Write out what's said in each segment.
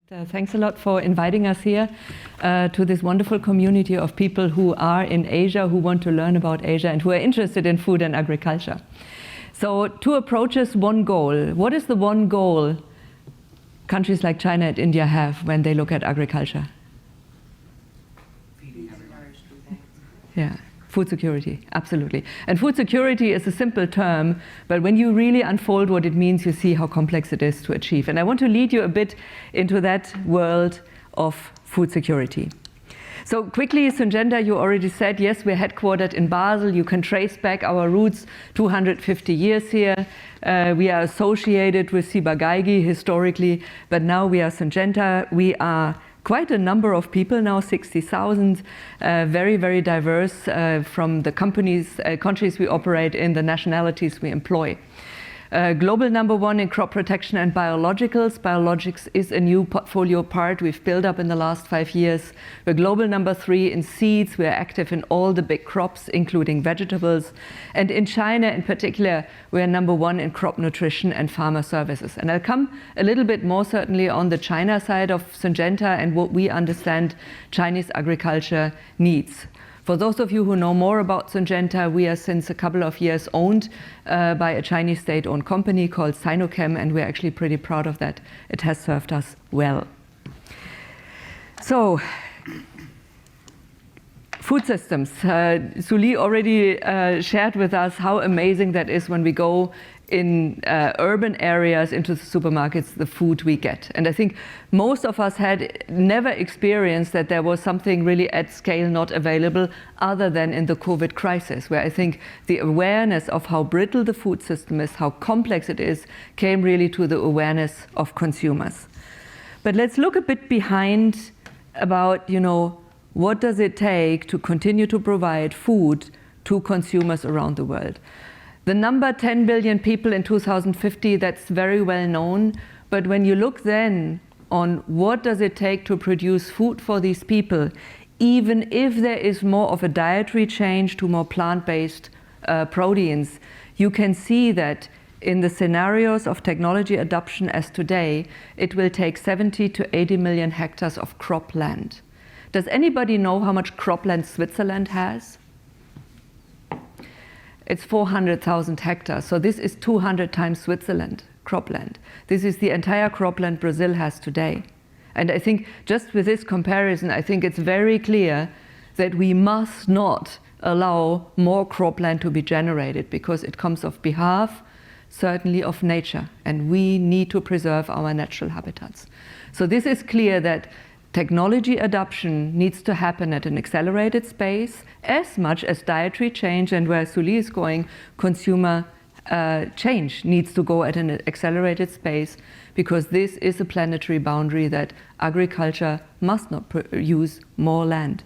Thanks a lot for inviting us here to this wonderful community of people who are in Asia, who want to learn about Asia and who are interested in food and agriculture. So 2 approaches, 1 goal. What is the 1 goal countries like China and India have when they look at agriculture? Feeding everyone. Yeah. Food security, absolutely. And food security is a simple term, but when you really unfold what it means, you see how complex it is to achieve. And I want to lead you a bit into that world of food security. So quickly, Syngenta, you already said, yes, we're headquartered in Basel. You can trace back our roots 250 years here. We are associated with Ciba-Geigy historically, but now we are Syngenta. We are quite a number of people now, 60,000, very, very diverse from the countries we operate in, the nationalities we employ. Global #1 in crop protection and biologicals. Biologics is a new portfolio part we've built up in the last 5 years. We're global #3 in seeds. We're active in all the big crops, including vegetables. And in China in particular, we're #1 in crop nutrition and farmer services. And I'll come a little bit more certainly on the China side of Syngenta and what we understand Chinese agriculture needs. For those of you who know more about Syngenta, we are since a couple of years owned by a Chinese state-owned company called Sinochem, and we're actually pretty proud of that. It has served us well. So, food systems. Suli already shared with us how amazing that is when we go in urban areas into the supermarkets, the food we get. And I think most of us had never experienced that there was something really at scale not available other than in the COVID crisis, where I think the awareness of how brittle the food system is, how complex it is, came really to the awareness of consumers. But let's look a bit behind about, what does it take to continue to provide food to consumers around the world? The number 10 billion people in 2050, that's very well known. But when you look then on what does it take to produce food for these people, even if there is more of a dietary change to more plant-based proteins, you can see that in the scenarios of technology adoption as today, it will take 70 to 80 million hectares of cropland. Does anybody know how much cropland Switzerland has? It's 400,000 hectares, so this is 200 times Switzerland cropland. This is the entire cropland Brazil has today. And I think just with this comparison, I think it's very clear that we must not allow more cropland to be generated because it comes off behalf, certainly, of nature, and we need to preserve our natural habitats. So this is clear that technology adoption needs to happen at an accelerated pace as much as dietary change, and where Suli is going, consumer change needs to go at an accelerated pace, because this is a planetary boundary that agriculture must not use more land.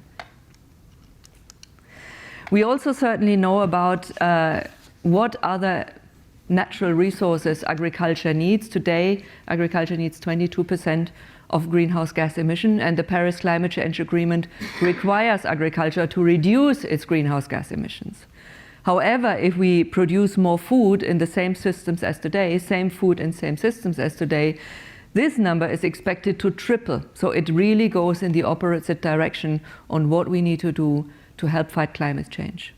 We also certainly know about what other natural resources agriculture needs. Today, agriculture needs 22% of greenhouse gas emission, and the Paris Climate Change Agreement requires agriculture to reduce its greenhouse gas emissions. However, if we produce more food in the same systems as today, same food in same systems as today, this number is expected to triple. So it really goes in the opposite direction on what we need to do to help fight climate change.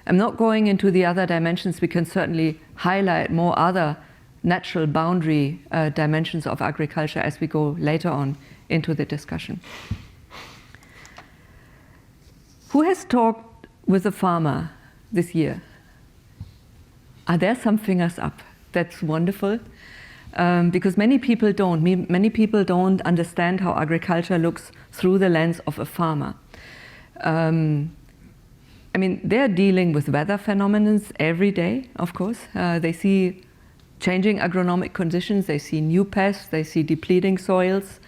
I'm not going into the other dimensions. We can certainly highlight more other natural boundary dimensions of agriculture as we go later on into the discussion. Who has talked with a farmer this year? Are there some fingers up? That's wonderful, because many people don't. Many people don't understand how agriculture looks through the lens of a farmer. They're dealing with weather phenomena every day, of course. They see changing agronomic conditions, they see new pests, they see depleting soils.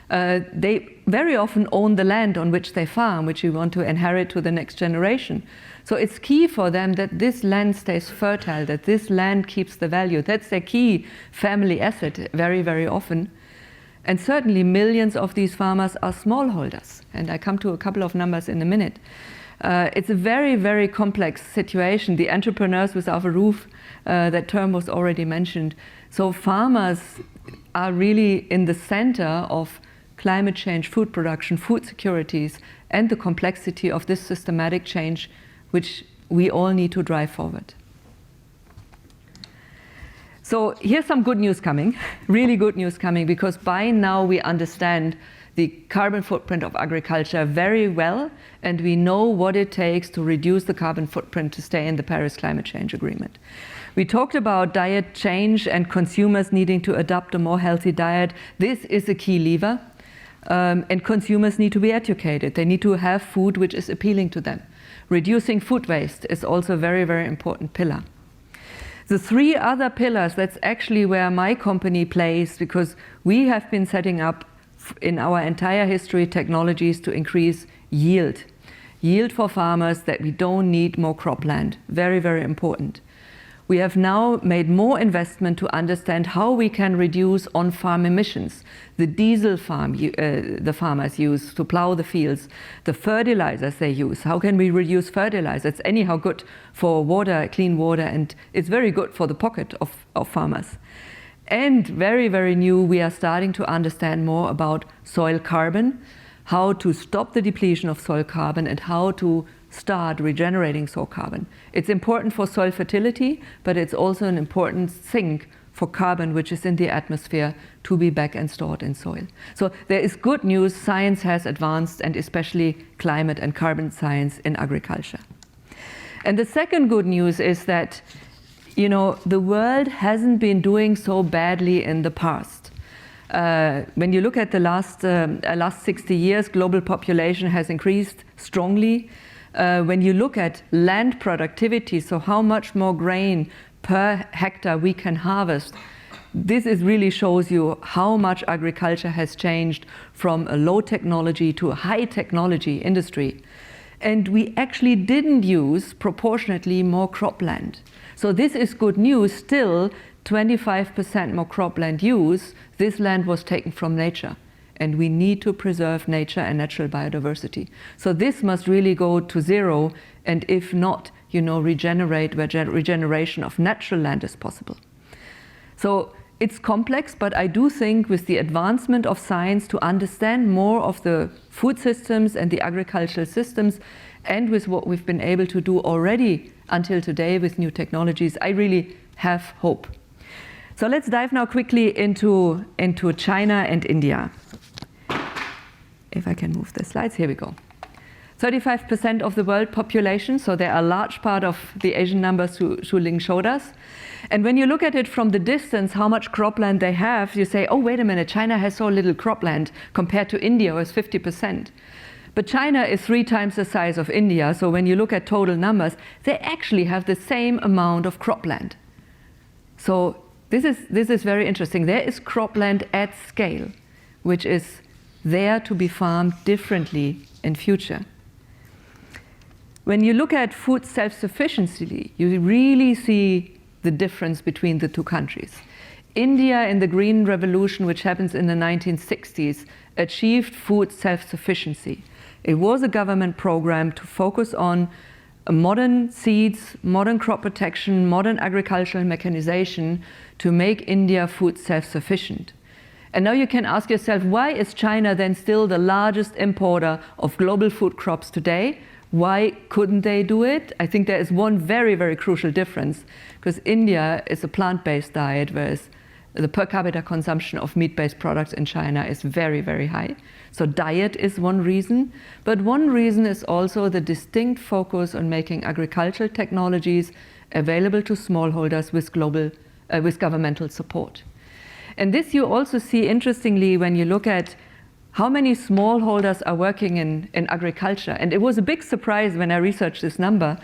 They very often own the land on which they farm, which we want to inherit to the next generation. So it's key for them that this land stays fertile, that this land keeps the value. That's their key family asset very, very often. And certainly millions of these farmers are smallholders. And I come to a couple of numbers in a minute. It's a very, very complex situation. The entrepreneurs without a roof, that term was already mentioned. So farmers are really in the center of climate change, food production, food securities, and the complexity of this systematic change which we all need to drive forward. So here's some good news coming, really good news coming, because by now we understand the carbon footprint of agriculture very well, and we know what it takes to reduce the carbon footprint to stay in the Paris Climate Change Agreement. We talked about diet change and consumers needing to adopt a more healthy diet. This is a key lever, and consumers need to be educated. They need to have food which is appealing to them. Reducing food waste is also a very, very important pillar. The three other pillars, that's actually where my company plays, because we have been setting up in our entire history technologies to increase yield. Yield for farmers, that we don't need more cropland. Very, very important. We have now made more investment to understand how we can reduce on-farm emissions. The diesel the farmers use to plow the fields, the fertilizers they use. How can we reduce fertilizer? It's anyhow good for water, clean water, and it's very good for the pocket of farmers. And very, very new, we are starting to understand more about soil carbon, how to stop the depletion of soil carbon, and how to start regenerating soil carbon. It's important for soil fertility, but it's also an important sink for carbon which is in the atmosphere to be back and stored in soil. So there is good news. Science has advanced, and especially climate and carbon science in agriculture. And the second good news is that, you know, the world hasn't been doing so badly in the past. When you look at the last 60 years, global population has increased strongly. When you look at land productivity, so how much more grain per hectare we can harvest, this really shows you how much agriculture has changed from a low technology to a high technology industry. And we actually didn't use proportionately more cropland. So this is good news. Still, 25% more cropland use. This land was taken from nature. And we need to preserve nature and natural biodiversity. So this must really go to zero, and if not, you know, regeneration of natural land is possible. So it's complex, but I do think with the advancement of science to understand more of the food systems and the agricultural systems, and with what we've been able to do already until today with new technologies, I really have hope. So let's dive now quickly into China and India. If I can move the slides, here we go. 35% of the world population, so they're a large part of the Asian numbers Xu Ling showed us. And when you look at it from the distance, how much cropland they have, you say, oh, wait a minute, China has so little cropland compared to India, who has 50%. But China is 3 times the size of India, so when you look at total numbers, they actually have the same amount of cropland. So this is very interesting. There is cropland at scale, which is there to be farmed differently in future. When you look at food self-sufficiency, you really see the difference between the two countries. India, in the Green Revolution, which happens in the 1960s, achieved food self-sufficiency. It was a government program to focus on modern seeds, modern crop protection, modern agricultural mechanization to make India food self-sufficient. And now you can ask yourself, why is China then still the largest importer of global food crops today? Why couldn't they do it? I think there is one very, very crucial difference, because India is a plant-based diet, whereas the per capita consumption of meat-based products in China is very, very high. So diet is one reason, but one reason is also the distinct focus on making agricultural technologies available to smallholders with governmental support. And this you also see, interestingly, when you look at how many smallholders are working in agriculture. And it was a big surprise when I researched this number,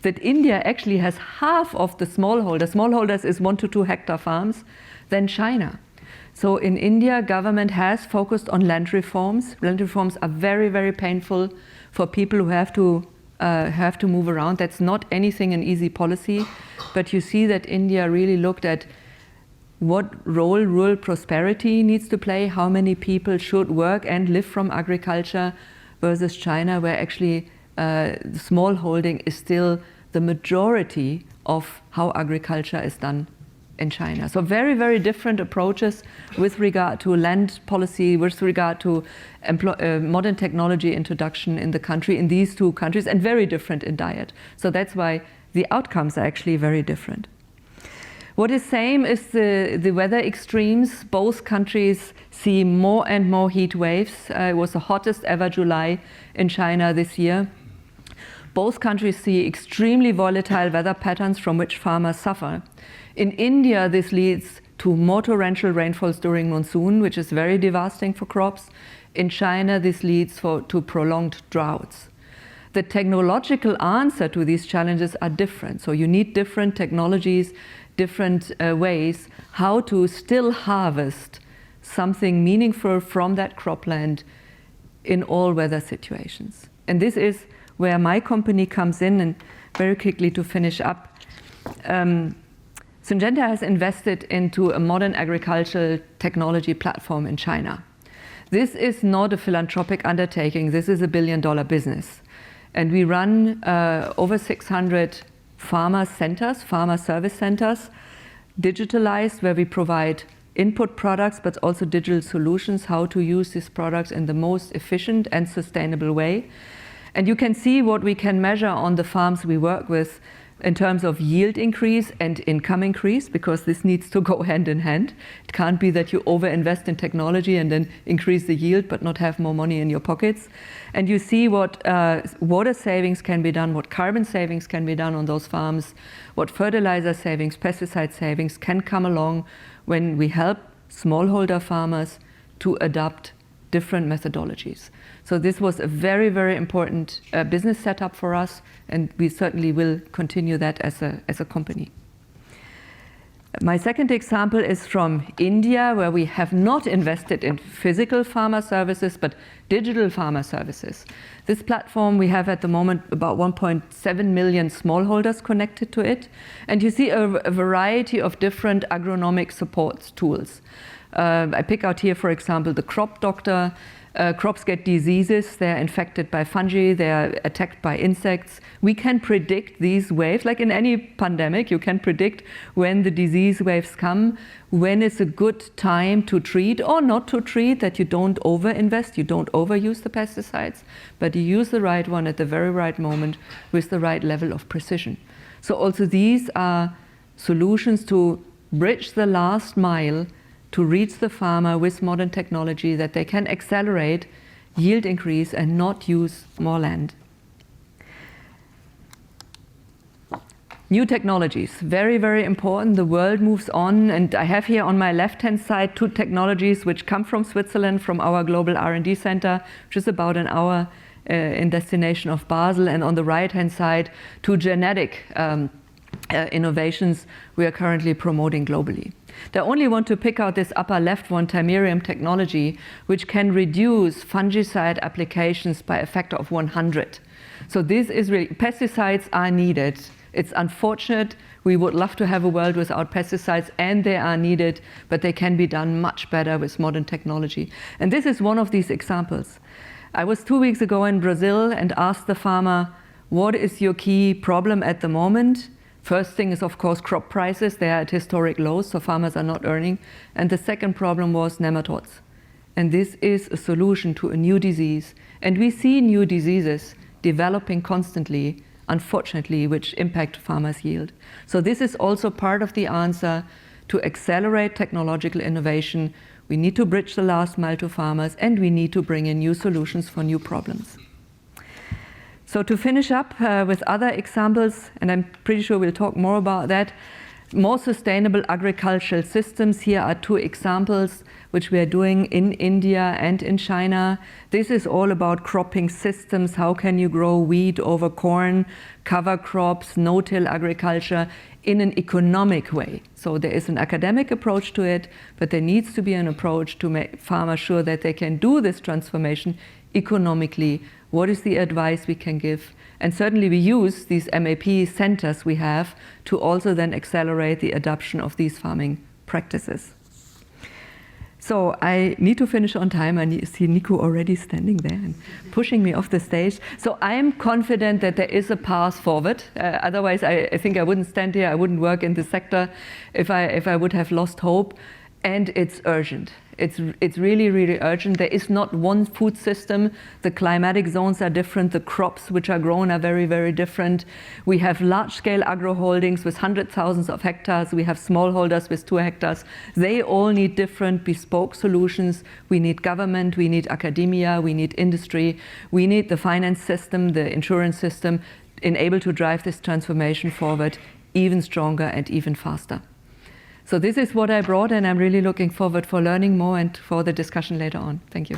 that India actually has half of the smallholders. Smallholders is 1 to 2 hectare farms than China. So in India, government has focused on land reforms. Land reforms are very, very painful for people who have to move around. That's not anything an easy policy, but you see that India really looked at what role rural prosperity needs to play, how many people should work and live from agriculture, versus China, where actually small holding is still the majority of how agriculture is done in China. So very, very different approaches with regard to land policy, with regard to modern technology introduction in the country, in these two countries, and very different in diet. So that's why the outcomes are actually very different. What is same is the weather extremes. Both countries see more and more heat waves. It was the hottest ever July in China this year. Both countries see extremely volatile weather patterns from which farmers suffer. In India, this leads to more torrential rainfalls during monsoon, which is very devastating for crops. In China, this leads to prolonged droughts. The technological answer to these challenges are different. So you need different technologies, different ways how to still harvest something meaningful from that cropland in all weather situations. And this is where my company comes in. And very quickly to finish up, Syngenta has invested into a modern agricultural technology platform in China. This is not a philanthropic undertaking. This is a billion-dollar business. And we run over 600 farmer centers, farmer service centers, digitalized, where we provide input products, but also digital solutions, how to use these products in the most efficient and sustainable way. And you can see what we can measure on the farms we work with in terms of yield increase and income increase, because this needs to go hand in hand. It can't be that you overinvest in technology and then increase the yield but not have more money in your pockets. And you see what water savings can be done, what carbon savings can be done on those farms, what fertilizer savings, pesticide savings can come along when we help smallholder farmers to adopt different methodologies. So this was a very, very important business setup for us, and we certainly will continue that as a company. My second example is from India, where we have not invested in physical farmer services, but digital farmer services. This platform, we have at the moment about 1.7 million smallholders connected to it. And you see a variety of different agronomic support tools. I pick out here, for example, the crop doctor. Crops get diseases, they're infected by fungi, they're attacked by insects. We can predict these waves, like in any pandemic, you can predict when the disease waves come, when is a good time to treat or not to treat, that you don't overinvest, you don't overuse the pesticides, but you use the right one at the very right moment with the right level of precision. So also these are solutions to bridge the last mile to reach the farmer with modern technology, that they can accelerate yield increase and not use more land. New technologies, very, very important. The world moves on, and I have here on my left-hand side 2 technologies which come from Switzerland, from our global R&D center, which is about an hour in destination of Basel, and on the right-hand side 2 genetic innovations we are currently promoting globally. I only want to pick out this upper left one, Timerium technology, which can reduce fungicide applications by a factor of 100. So this is really, pesticides are needed. It's unfortunate. We would love to have a world without pesticides, and they are needed, but they can be done much better with modern technology. And this is one of these examples. I was 2 weeks ago in Brazil and asked the farmer, what is your key problem at the moment? First thing is, of course, crop prices. They are at historic lows, so farmers are not earning. And the second problem was nematodes. And this is a solution to a new disease. And we see new diseases developing constantly, unfortunately, which impact farmers' yield. So this is also part of the answer to accelerate technological innovation. We need to bridge the last mile to farmers, and we need to bring in new solutions for new problems. So to finish up with other examples, and I'm pretty sure we'll talk more about that, more sustainable agricultural systems. Here are 2 examples which we are doing in India and in China. This is all about cropping systems. How can you grow wheat over corn, cover crops, no-till agriculture in an economic way? So there is an academic approach to it, but there needs to be an approach to make farmers sure that they can do this transformation economically. What is the advice we can give? And certainly we use these MAP centers we have to also then accelerate the adoption of these farming practices. So I need to finish on time. I see Nico already standing there and pushing me off the stage. So I am confident that there is a path forward. Otherwise, I think I wouldn't stand here. I wouldn't work in this sector if I would have lost hope. And it's urgent. It's really, really urgent. There is not one food system. The climatic zones are different. The crops which are grown are very, very different. We have large-scale agro-holdings with hundreds of thousands of hectares. We have smallholders with 2 hectares. They all need different bespoke solutions. We need government, we need academia, we need industry, we need the finance system, the insurance system, able to drive this transformation forward even stronger and even faster. So this is what I brought, and I'm really looking forward for learning more and for the discussion later on. Thank you.